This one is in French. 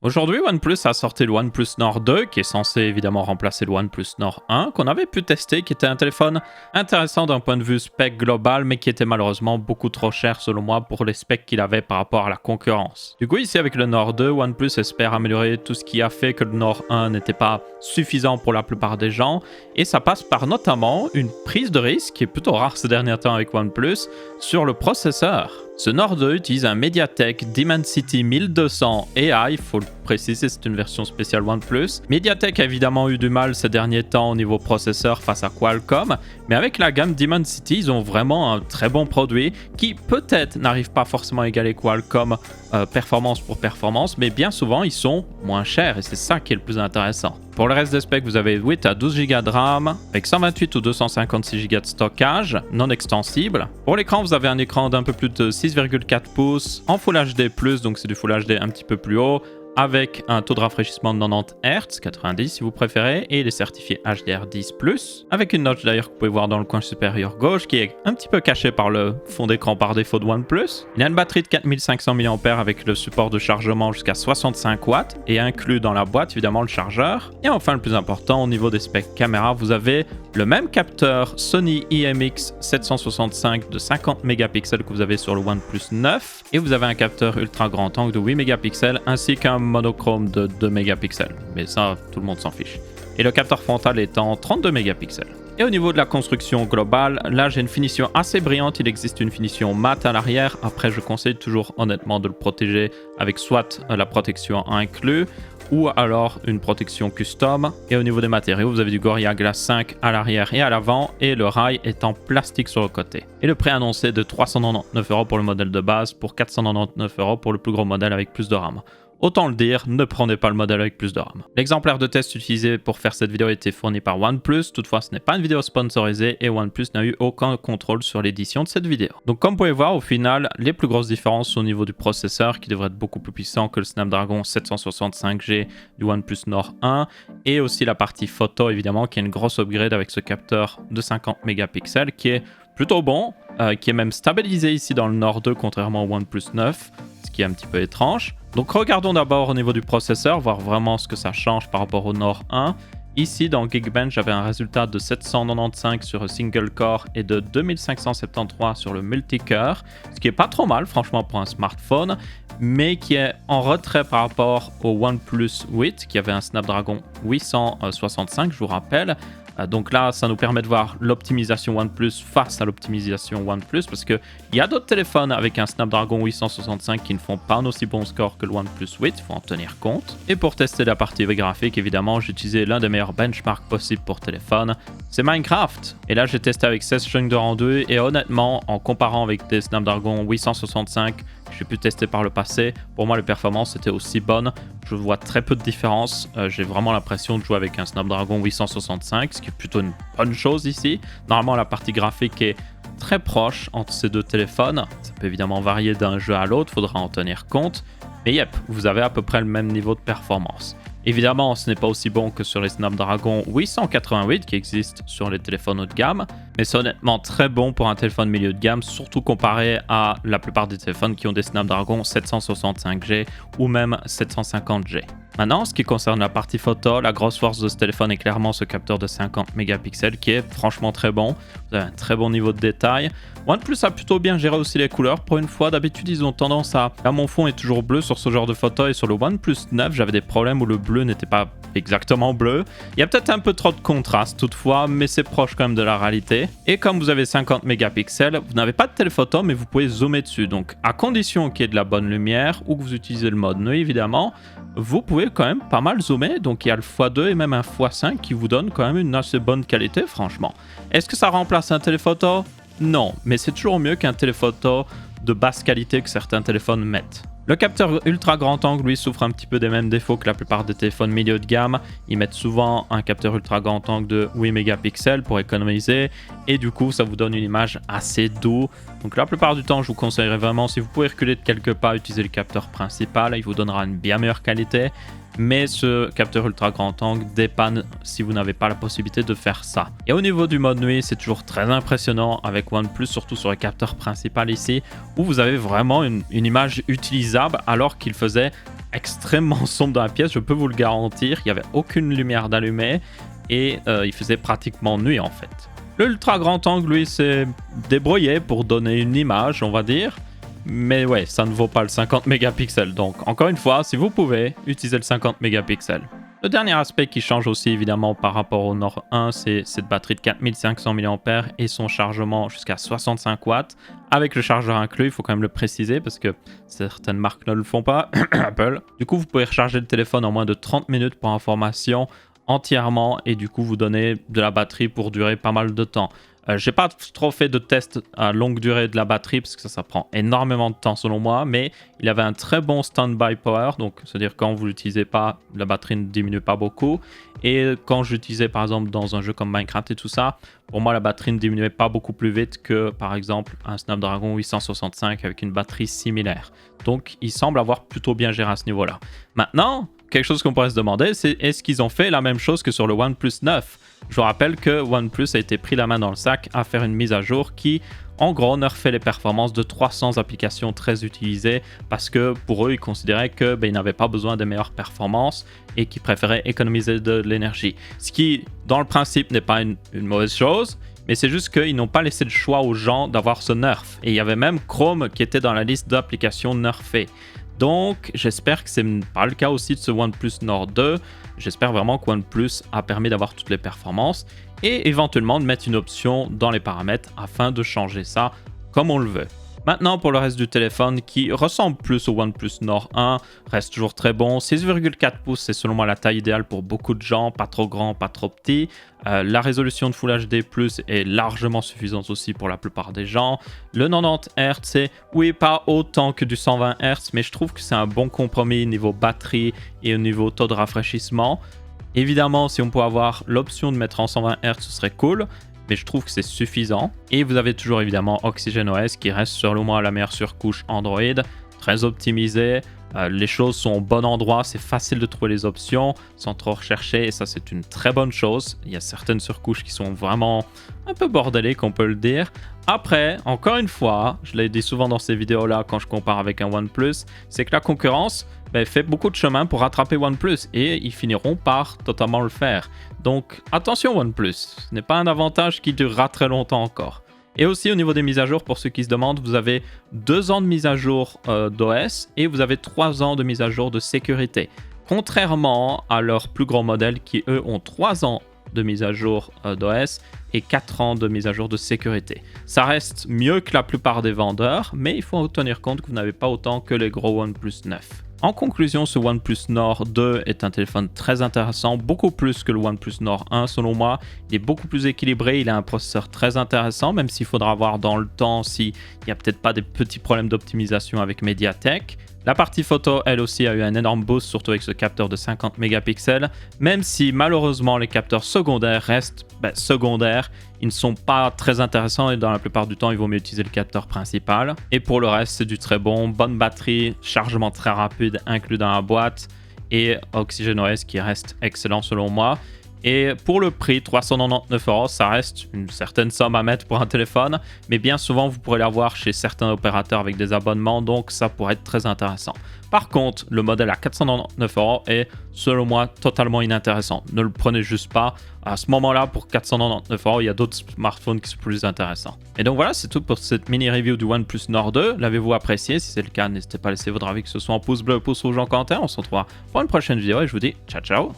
Aujourd'hui, OnePlus a sorti le OnePlus Nord 2, qui est censé évidemment remplacer le OnePlus Nord 1, qu'on avait pu tester, qui était un téléphone intéressant d'un point de vue spec global, mais qui était malheureusement beaucoup trop cher selon moi pour les specs qu'il avait par rapport à la concurrence. Du coup, ici avec le Nord 2, OnePlus espère améliorer tout ce qui a fait que le Nord 1 n'était pas suffisant pour la plupart des gens, et ça passe par notamment une prise de risque, qui est plutôt rare ces derniers temps avec OnePlus, sur le processeur. Ce Nord 2 utilise un MediaTek Dimensity 1200 AI, il faut le préciser, c'est une version spéciale OnePlus. MediaTek a évidemment eu du mal ces derniers temps au niveau processeur face à Qualcomm, mais avec la gamme Dimensity, ils ont vraiment un très bon produit qui peut-être n'arrive pas forcément à égaler Qualcomm performance pour performance, mais bien souvent ils sont moins chers et c'est ça qui est le plus intéressant. Pour le reste des specs, vous avez 8 à 12 Go de RAM avec 128 ou 256 Go de stockage non extensible. Pour l'écran, vous avez un écran d'un peu plus de 6,4 pouces en Full HD+, donc c'est du Full HD un petit peu plus haut, avec un taux de rafraîchissement de 90 Hz, 90 si vous préférez, et il est certifié HDR10+, avec une notch d'ailleurs que vous pouvez voir dans le coin supérieur gauche, qui est un petit peu cachée par le fond d'écran par défaut de OnePlus. Il a une batterie de 4500 mAh avec le support de chargement jusqu'à 65 watts, et inclus dans la boîte évidemment le chargeur. Et enfin le plus important, au niveau des specs caméra, vous avez le même capteur Sony IMX 765 de 50 mégapixels que vous avez sur le OnePlus 9, et vous avez un capteur ultra grand angle de 8 mégapixels ainsi qu'un monochrome de 2 mégapixels, mais ça tout le monde s'en fiche. Et le capteur frontal est en 32 mégapixels. Et au niveau de la construction globale, là j'ai une finition assez brillante, il existe une finition mat à l'arrière, après je conseille toujours honnêtement de le protéger avec soit la protection inclus, ou alors une protection custom. Et au niveau des matériaux, vous avez du Gorilla Glass 5 à l'arrière et à l'avant, et le rail est en plastique sur le côté. Et le prix annoncé de 399 € pour le modèle de base, pour 499 € pour le plus gros modèle avec plus de RAM. Autant le dire, ne prenez pas le modèle avec plus de RAM. L'exemplaire de test utilisé pour faire cette vidéo a été fourni par OnePlus, toutefois ce n'est pas une vidéo sponsorisée et OnePlus n'a eu aucun contrôle sur l'édition de cette vidéo. Donc comme vous pouvez voir, au final, les plus grosses différences sont au niveau du processeur qui devrait être beaucoup plus puissant que le Snapdragon 765G du OnePlus Nord 1, et aussi la partie photo évidemment qui est une grosse upgrade avec ce capteur de 50 mégapixels qui est plutôt bon, qui est même stabilisé ici dans le Nord 2 contrairement au OnePlus 9, ce qui est un petit peu étrange. Donc regardons d'abord au niveau du processeur, voir vraiment ce que ça change par rapport au Nord 1. Ici dans Geekbench, j'avais un résultat de 795 sur un single core et de 2573 sur le multi-core, ce qui est pas trop mal franchement pour un smartphone, mais qui est en retrait par rapport au OnePlus 8 qui avait un Snapdragon 865, je vous rappelle. Donc là, ça nous permet de voir l'optimisation OnePlus face à l'optimisation OnePlus, parce qu'il y a d'autres téléphones avec un Snapdragon 865 qui ne font pas un aussi bon score que le OnePlus 8, il faut en tenir compte. Et pour tester la partie graphique, évidemment, j'ai utilisé l'un des meilleurs benchmarks possibles pour téléphone, c'est Minecraft. Et là, j'ai testé avec 16 strings de rendu, et honnêtement, en comparant avec des Snapdragon 865 que j'ai pu tester par le passé, pour moi, les performances étaient aussi bonnes. Je vois très peu de différence. J'ai vraiment l'impression de jouer avec un Snapdragon 865, ce qui est plutôt une bonne chose ici. Normalement, la partie graphique est très proche entre ces deux téléphones. Ça peut évidemment varier d'un jeu à l'autre, faudra en tenir compte. Mais yep, vous avez à peu près le même niveau de performance. Évidemment, ce n'est pas aussi bon que sur les Snapdragon 888 qui existent sur les téléphones haut de gamme, mais c'est honnêtement très bon pour un téléphone milieu de gamme, surtout comparé à la plupart des téléphones qui ont des Snapdragon 765G ou même 750G. Maintenant, en ce qui concerne la partie photo, la grosse force de ce téléphone est clairement ce capteur de 50 mégapixels qui est franchement très bon. Vous avez un très bon niveau de détail. OnePlus a plutôt bien géré aussi les couleurs. Pour une fois, d'habitude, ils ont tendance à... Là, mon fond est toujours bleu sur ce genre de photo, et sur le OnePlus 9, j'avais des problèmes où le bleu n'était pas exactement bleu. Il y a peut-être un peu trop de contraste toutefois, mais c'est proche quand même de la réalité. Et comme vous avez 50 mégapixels, vous n'avez pas de téléphoto, mais vous pouvez zoomer dessus. Donc, à condition qu'il y ait de la bonne lumière ou que vous utilisez le mode nuit, évidemment, vous pouvez quand même pas mal zoomer. Donc, il y a le x2 et même un x5 qui vous donne quand même une assez bonne qualité, franchement. Est-ce que ça remplace un téléphoto ? Non, mais c'est toujours mieux qu'un téléphoto de basse qualité que certains téléphones mettent. Le capteur ultra grand angle, lui, souffre un petit peu des mêmes défauts que la plupart des téléphones milieu de gamme. Ils mettent souvent un capteur ultra grand angle de 8 mégapixels pour économiser, et du coup, ça vous donne une image assez douce. Donc la plupart du temps, je vous conseillerais vraiment, si vous pouvez reculer de quelques pas, utiliser le capteur principal, il vous donnera une bien meilleure qualité. mais ce capteur ultra grand angle dépanne si vous n'avez pas la possibilité de faire ça. Et au niveau du mode nuit, c'est toujours très impressionnant avec OnePlus, surtout sur le capteur principal ici, où vous avez vraiment une image utilisable alors qu'il faisait extrêmement sombre dans la pièce, je peux vous le garantir, il n'y avait aucune lumière d'allumée et il faisait pratiquement nuit en fait. Le ultra grand angle, lui, s'est débrouillé pour donner une image, on va dire. Mais ouais, ça ne vaut pas le 50 mégapixels. Donc, encore une fois, si vous pouvez, utilisez le 50 mégapixels. Le dernier aspect qui change aussi évidemment par rapport au Nord 1, c'est cette batterie de 4500 mAh et son chargement jusqu'à 65 watts. Avec le chargeur inclus, il faut quand même le préciser parce que certaines marques ne le font pas, Apple. Du coup, vous pouvez recharger le téléphone en moins de 30 minutes pour information entièrement et du coup, vous donnez de la batterie pour durer pas mal de temps. J'ai pas trop fait de tests à longue durée de la batterie parce que ça prend énormément de temps selon moi, mais il avait un très bon standby power, donc c'est-à-dire quand vous l'utilisez pas, la batterie ne diminue pas beaucoup. Et quand j'utilisais par exemple dans un jeu comme Minecraft et tout ça, pour moi la batterie ne diminuait pas beaucoup plus vite que par exemple un Snapdragon 865 avec une batterie similaire. Donc il semble avoir plutôt bien géré à ce niveau-là. Maintenant, quelque chose qu'on pourrait se demander, c'est est-ce qu'ils ont fait la même chose que sur le OnePlus 9 ? Je vous rappelle que OnePlus a été pris la main dans le sac à faire une mise à jour qui, en gros, nerfait les performances de 300 applications très utilisées parce que pour eux, ils considéraient que ils n'avaient pas besoin des meilleures performances et qu'ils préféraient économiser de l'énergie. Ce qui, dans le principe, n'est pas une mauvaise chose, mais c'est juste qu'ils n'ont pas laissé le choix aux gens d'avoir ce nerf. Et il y avait même Chrome qui était dans la liste d'applications nerfées. Donc, j'espère que ce n'est pas le cas aussi de ce OnePlus Nord 2. J'espère vraiment que OnePlus a permis d'avoir toutes les performances et éventuellement de mettre une option dans les paramètres afin de changer ça comme on le veut. Maintenant, pour le reste du téléphone qui ressemble plus au OnePlus Nord 1, reste toujours très bon. 6,4 pouces, c'est selon moi la taille idéale pour beaucoup de gens, pas trop grand, pas trop petit. La résolution de Full HD+, est largement suffisante aussi pour la plupart des gens. Le 90 Hz, c'est, oui, pas autant que du 120 Hz, mais je trouve que c'est un bon compromis niveau batterie et au niveau taux de rafraîchissement. Évidemment, si on peut avoir l'option de mettre en 120 Hz, ce serait cool. Mais je trouve que c'est suffisant. Et vous avez toujours évidemment OxygenOS qui reste selon moi la meilleure surcouche Android, très optimisée. Les choses sont au bon endroit, c'est facile de trouver les options sans trop rechercher et ça c'est une très bonne chose. Il y a certaines surcouches qui sont vraiment un peu bordéliques, on peut le dire. Après, encore une fois, je l'ai dit souvent dans ces vidéos-là quand je compare avec un OnePlus, c'est que la concurrence fait beaucoup de chemin pour rattraper OnePlus et ils finiront par totalement le faire. Donc attention OnePlus, ce n'est pas un avantage qui durera très longtemps encore. Et aussi au niveau des mises à jour, pour ceux qui se demandent, vous avez 2 ans de mise à jour d'OS et vous avez 3 ans de mise à jour de sécurité. Contrairement à leurs plus grands modèles qui eux ont 3 ans de mise à jour d'OS et 4 ans de mise à jour de sécurité. Ça reste mieux que la plupart des vendeurs, mais il faut tenir compte que vous n'avez pas autant que les gros OnePlus 9. En conclusion, ce OnePlus Nord 2 est un téléphone très intéressant, beaucoup plus que le OnePlus Nord 1 selon moi. Il est beaucoup plus équilibré, il a un processeur très intéressant, même s'il faudra voir dans le temps s'il n'y a peut-être pas des petits problèmes d'optimisation avec MediaTek. La partie photo, elle aussi, a eu un énorme boost, surtout avec ce capteur de 50 mégapixels, même si malheureusement les capteurs secondaires restent secondaires. Ils ne sont pas très intéressants et dans la plupart du temps, il vaut mieux utiliser le capteur principal. Et pour le reste, c'est du très bon, bonne batterie, chargement très rapide inclus dans la boîte et OxygenOS qui reste excellent selon moi. Et pour le prix, 399 €, ça reste une certaine somme à mettre pour un téléphone, mais bien souvent vous pourrez l'avoir chez certains opérateurs avec des abonnements, donc ça pourrait être très intéressant. Par contre, le modèle à 499 € est selon moi totalement inintéressant. Ne le prenez juste pas. À ce moment-là, pour 499 €, il y a d'autres smartphones qui sont plus intéressants. Et donc voilà, c'est tout pour cette mini review du OnePlus Nord 2. L'avez-vous apprécié? Si c'est le cas, n'hésitez pas à laisser votre avis, que ce soit en pouce bleu ou pouce rouge en commentaire. On se retrouvera pour une prochaine vidéo et je vous dis ciao ciao.